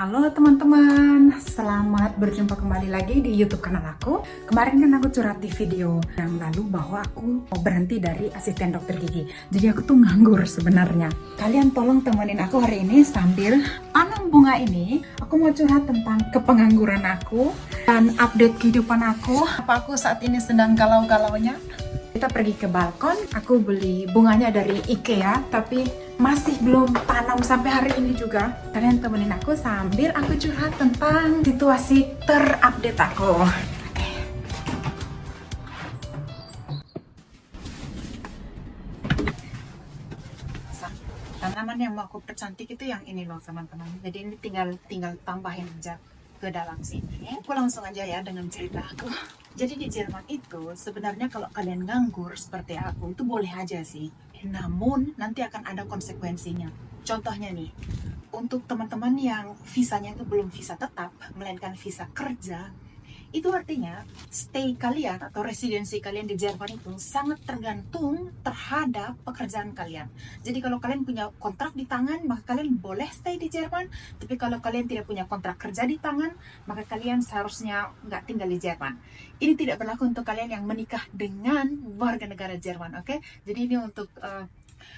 Halo teman-teman, selamat berjumpa kembali lagi di YouTube kanal aku. Kemarin kan aku curhat di video yang lalu bahwa aku mau berhenti dari asisten dokter gigi. Jadi aku tuh nganggur sebenarnya. Kalian tolong temenin aku hari ini sambil tanam bunga ini. Aku mau curhat tentang kepengangguran aku dan update kehidupan aku. Apa aku saat ini sedang galau-galaunya? Kita pergi ke balkon, aku beli bunganya dari IKEA, tapi masih belum tanam sampai hari ini juga. Kalian temenin aku sambil aku curhat tentang situasi terupdate aku. Oke. Tanaman yang mau aku percantik itu yang ini loh teman-teman. Jadi ini tinggal tambahin aja ke dalam sini. Aku langsung aja ya dengan cerita aku. Jadi di Jerman itu sebenarnya kalau kalian nganggur seperti aku itu boleh aja sih. Namun nanti akan ada konsekuensinya. Contohnya nih, untuk teman-teman yang visanya itu belum visa tetap, melainkan visa kerja, itu artinya stay kalian atau residensi kalian di Jerman itu sangat tergantung terhadap pekerjaan kalian. Jadi kalau kalian punya kontrak di tangan, maka kalian boleh stay di Jerman. Tapi kalau kalian tidak punya kontrak kerja di tangan, maka kalian seharusnya nggak tinggal di Jerman. Ini tidak berlaku untuk kalian yang menikah dengan warga negara Jerman, oke? Jadi ini untuk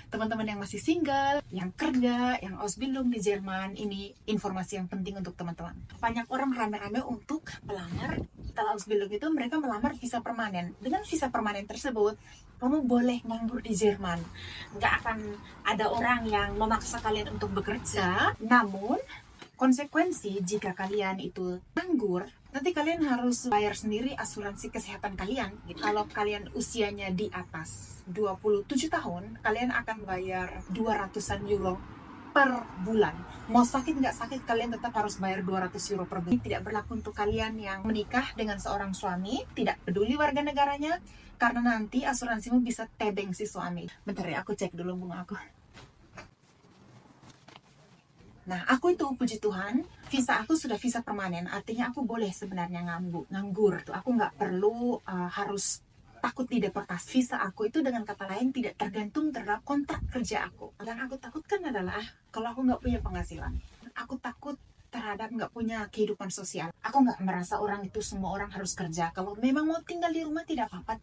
teman-teman yang masih single, yang kerja, yang Ausbildung di Jerman, ini informasi yang penting untuk teman-teman. Banyak orang rame-rame untuk melamar. Setelah Ausbildung itu mereka melamar visa permanen. Dengan visa permanen tersebut, kamu boleh nganggur di Jerman. Nggak akan ada orang yang memaksa kalian untuk bekerja. Namun, konsekuensi jika kalian itu nganggur, nanti kalian harus bayar sendiri asuransi kesehatan kalian. Kalau kalian usianya di atas 27 tahun, kalian akan bayar 200-an euro per bulan. Mau sakit nggak sakit, kalian tetap harus bayar 200 euro per bulan. Ini tidak berlaku untuk kalian yang menikah dengan seorang suami, tidak peduli warga negaranya, karena nanti asuransimu bisa tebeng si suami. Bentar ya, aku cek dulu bunga aku. Nah, aku itu puji Tuhan, visa aku sudah visa permanen. Artinya aku boleh sebenarnya nganggur. Aku nggak perlu harus takut dideportasi. Visa aku itu dengan kata lain tidak tergantung terhadap kontrak kerja aku. Yang aku takutkan adalah kalau aku nggak punya penghasilan. Aku takut terhadap nggak punya kehidupan sosial. Aku nggak merasa orang itu semua orang harus kerja. Kalau memang mau tinggal di rumah tidak apa-apa,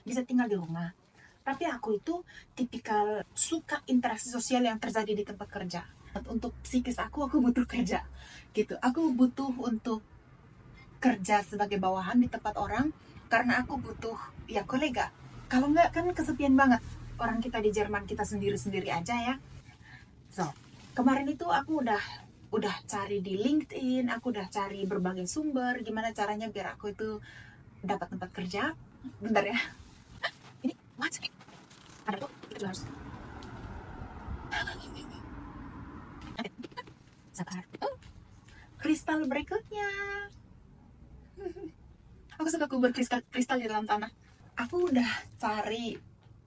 bisa tinggal di rumah. Tapi aku itu tipikal suka interaksi sosial yang terjadi di tempat kerja. Untuk psikis aku butuh kerja gitu. Aku butuh untuk kerja sebagai bawahan di tempat orang karena aku butuh ya kolega. Kalau nggak kan kesepian banget. Orang kita di Jerman kita sendiri-sendiri aja ya. So, kemarin itu aku udah cari di LinkedIn, aku udah cari berbagai sumber gimana caranya biar aku itu dapat tempat kerja. Bentar ya. Ini what? Ada tuh itu harus sabar. Kristal berikutnya. Aku suka kubur kristal di dalam tanah. Aku udah cari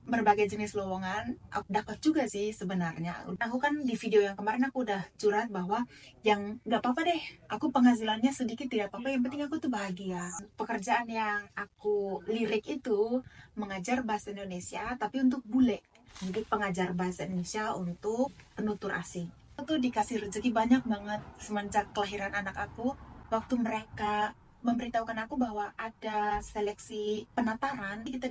berbagai jenis lowongan. Aku dapat juga sih sebenarnya. Aku kan di video yang kemarin aku udah curhat bahwa yang nggak apa-apa deh. Aku penghasilannya sedikit tidak apa-apa. Yang penting aku tuh bahagia. Pekerjaan yang aku lirik itu mengajar bahasa Indonesia tapi untuk bule. Jadi pengajar bahasa Indonesia untuk penutur asing. Aku tuh dikasih rezeki banyak banget semenjak kelahiran anak aku. Waktu mereka memberitahukan aku bahwa ada seleksi penataran, kita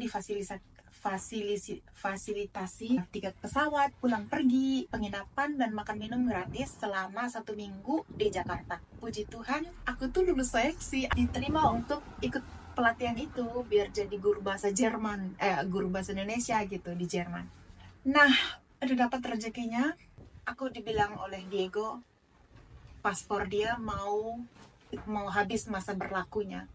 fasilitasi tiket pesawat, pulang pergi, penginapan, dan makan minum gratis selama 1 minggu di Jakarta. Puji Tuhan, aku tuh lulus seleksi, diterima untuk ikut pelatihan itu biar jadi guru bahasa guru bahasa Indonesia gitu di Jerman. Nah, udah dapat rezekinya. Aku dibilang oleh Diego, paspor dia mau habis masa berlakunya.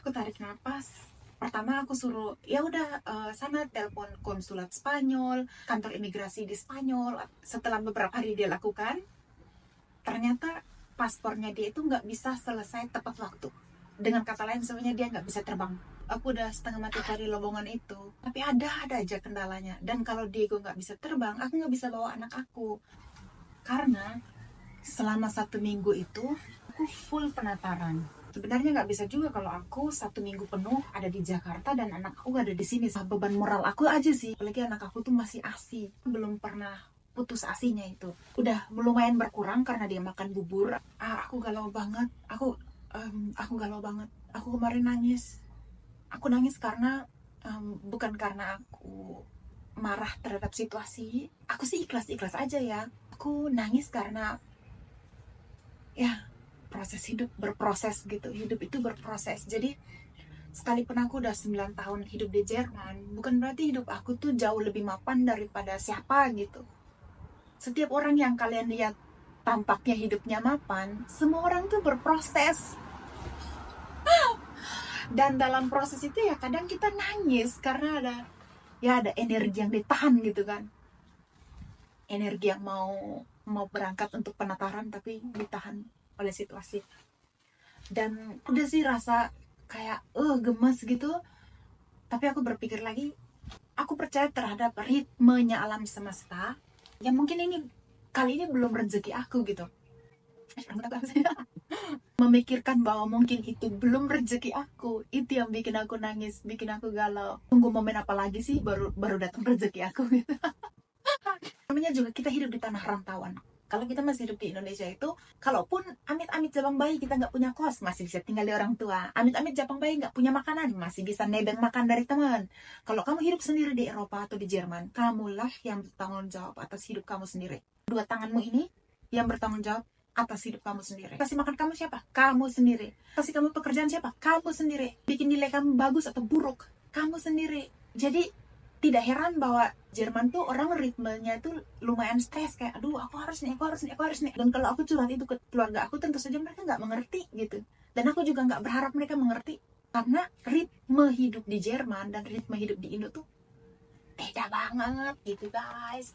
Aku tarik nafas. Pertama aku suruh, ya udah sana telepon konsulat Spanyol, kantor imigrasi di Spanyol. Setelah beberapa hari dia lakukan, ternyata paspornya dia itu nggak bisa selesai tepat waktu. Dengan kata lain sebenarnya dia nggak bisa terbang. Aku udah setengah mati cari lowongan itu, tapi ada aja kendalanya. Dan kalau Diego nggak bisa terbang, aku nggak bisa bawa anak aku. Karena selama 1 minggu itu, aku full penataran. Sebenarnya nggak bisa juga kalau aku 1 minggu penuh ada di Jakarta dan anak aku ada di sini. Beban moral aku aja sih. Apalagi anak aku tuh masih ASI. Belum pernah putus asinya itu udah lumayan berkurang karena dia makan bubur. Aku galau banget. Aku galau banget. Aku kemarin nangis. Aku nangis karena bukan karena aku marah terhadap situasi. Aku sih ikhlas-ikhlas aja ya. Aku nangis karena ya proses hidup berproses gitu. Hidup itu berproses. Jadi sekalipun aku udah 9 tahun hidup di Jerman, bukan berarti hidup aku tuh jauh lebih mapan daripada siapa gitu. Setiap orang yang kalian lihat tampaknya hidupnya mapan, semua orang tuh berproses. Dan dalam proses itu ya kadang kita nangis karena ada energi yang ditahan gitu kan. Energi yang mau berangkat untuk penataran tapi ditahan oleh situasi. Dan udah sih rasa kayak gemes gitu. Tapi aku berpikir lagi, aku percaya terhadap ritmenya alam semesta. Ya mungkin kali ini belum rezeki aku gitu. Memikirkan bahwa mungkin itu belum rezeki aku, itu yang bikin aku nangis, bikin aku galau. Tunggu momen apa lagi sih baru datang rezeki aku gitu. Namanya juga kita hidup di tanah rantauan. Kalau kita masih hidup di Indonesia itu, kalaupun amit-amit Jabang bayi kita nggak punya kos, masih bisa tinggal di orang tua. Amit-amit Jabang bayi nggak punya makanan, masih bisa nebeng makan dari teman. Kalau kamu hidup sendiri di Eropa atau di Jerman, kamulah yang bertanggung jawab atas hidup kamu sendiri. Dua tanganmu ini yang bertanggung jawab atas hidup kamu sendiri. Kasih makan kamu siapa? Kamu sendiri. Kasih kamu pekerjaan siapa? Kamu sendiri. Bikin nilai kamu bagus atau buruk? Kamu sendiri. Jadi tidak heran bahwa Jerman tuh orang ritmenya tuh lumayan stres, kayak aduh aku harus nih. Dan kalau aku curhat itu ke keluarga aku, tentu saja mereka nggak mengerti gitu. Dan aku juga nggak berharap mereka mengerti, karena ritme hidup di Jerman dan ritme hidup di Indo tuh beda banget gitu guys.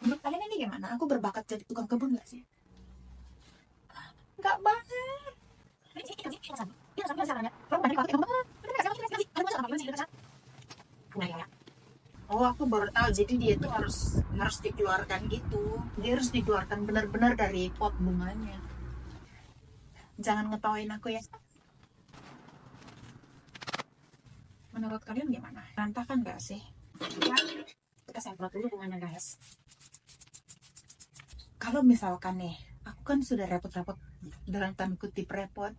Menurut kalian ini gimana? Aku berbakat jadi tukang kebun nggak sih? Nggak banget. Oh, aku baru tahu. Jadi dia tuh harus dikeluarkan gitu. Dia harus dikeluarkan benar-benar dari pot bunganya. Jangan ngetawain aku ya. Menurut kalian gimana? Berantakan gak sih? Kita semprot dulu bunganya guys. Kalau misalkan nih, aku kan sudah repot-repot, dalam tanda kutip repot,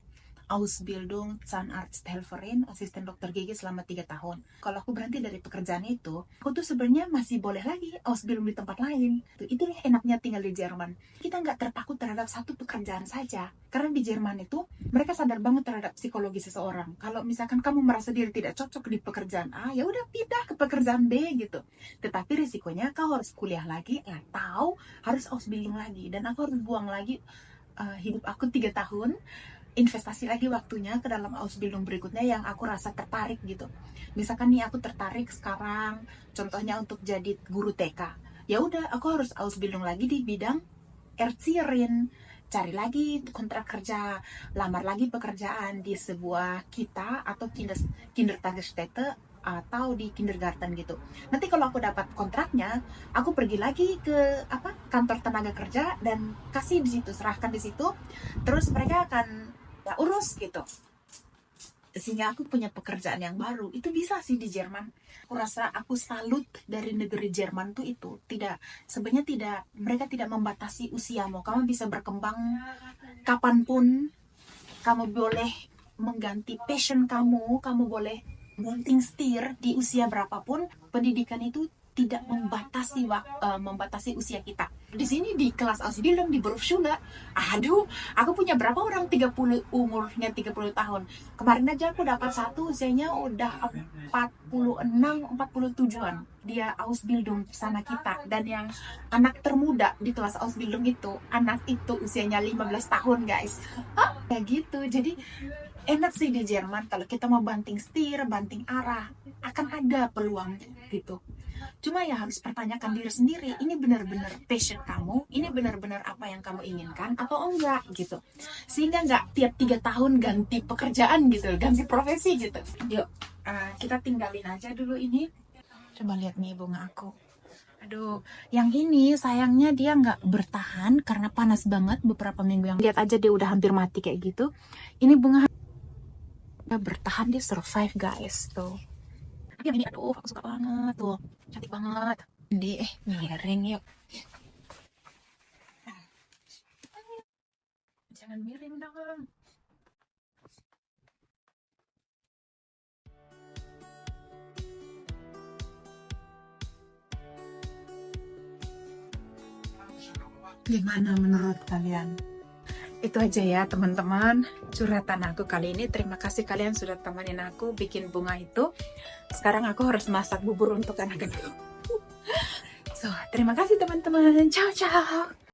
Ausbildung Zahnarzthelferin, asisten dokter gigi selama 3 tahun. Kalau aku berhenti dari pekerjaan itu, aku tuh sebenarnya masih boleh lagi Ausbildung di tempat lain. Itulah enaknya tinggal di Jerman. Kita nggak terpaku terhadap satu pekerjaan saja. Karena di Jerman itu, mereka sadar banget terhadap psikologi seseorang. Kalau misalkan kamu merasa diri tidak cocok di pekerjaan A, ya udah pindah ke pekerjaan B gitu. Tetapi risikonya kau harus kuliah lagi atau harus Ausbildung lagi. Dan aku harus buang lagi hidup aku 3 tahun, investasi lagi waktunya ke dalam Ausbildung berikutnya yang aku rasa tertarik gitu. Misalkan nih aku tertarik sekarang, contohnya untuk jadi guru TK. Ya udah, aku harus Ausbildung lagi di bidang Erzieherin, cari lagi kontrak kerja, lamar lagi pekerjaan di sebuah kita atau Kindertagesstätte atau di kindergarten gitu. Nanti kalau aku dapat kontraknya, aku pergi lagi ke kantor tenaga kerja dan kasih di situ, serahkan di situ. Terus mereka akan urus gitu, sehingga aku punya pekerjaan yang baru. Itu bisa sih di Jerman. Aku rasa aku salut dari negeri Jerman tuh itu sebenarnya mereka tidak membatasi usiamu. Kamu bisa berkembang kapanpun, kamu boleh mengganti passion kamu boleh banting setir di usia berapapun. Pendidikan itu tidak membatasi usia kita. Di sini di kelas Ausbildung di Berufsschule, aduh, aku punya berapa orang umurnya 30 tahun. Kemarin aja aku dapat satu usianya udah 46, 47-an. Dia Ausbildung sama kita. Dan yang anak termuda di kelas Ausbildung itu, anak itu usianya 15 tahun guys. Ya gitu, jadi enak sih di Jerman. Kalau kita mau banting setir, banting arah, akan ada peluang gitu. Cuma ya harus pertanyakan diri sendiri, ini benar-benar passion kamu, ini benar-benar apa yang kamu inginkan atau enggak gitu. Sehingga enggak tiap 3 tahun ganti pekerjaan gitu, ganti profesi gitu. Yuk, kita tinggalin aja dulu ini. Coba lihat nih bunga aku. Aduh, yang ini sayangnya dia nggak bertahan karena panas banget beberapa minggu yang. Lihat aja dia udah hampir mati kayak gitu. Ini bunga bertahan, dia survive guys tuh. Yang ini aduh aku suka banget tuh, cantik banget. Miring yuk. Jangan miring dong. Gimana menurut kalian? Itu aja ya teman-teman curhatan aku kali ini. Terima kasih kalian sudah temenin aku bikin bunga itu. Sekarang aku harus masak bubur untuk anak itu. So, terima kasih teman-teman. Ciao ciao.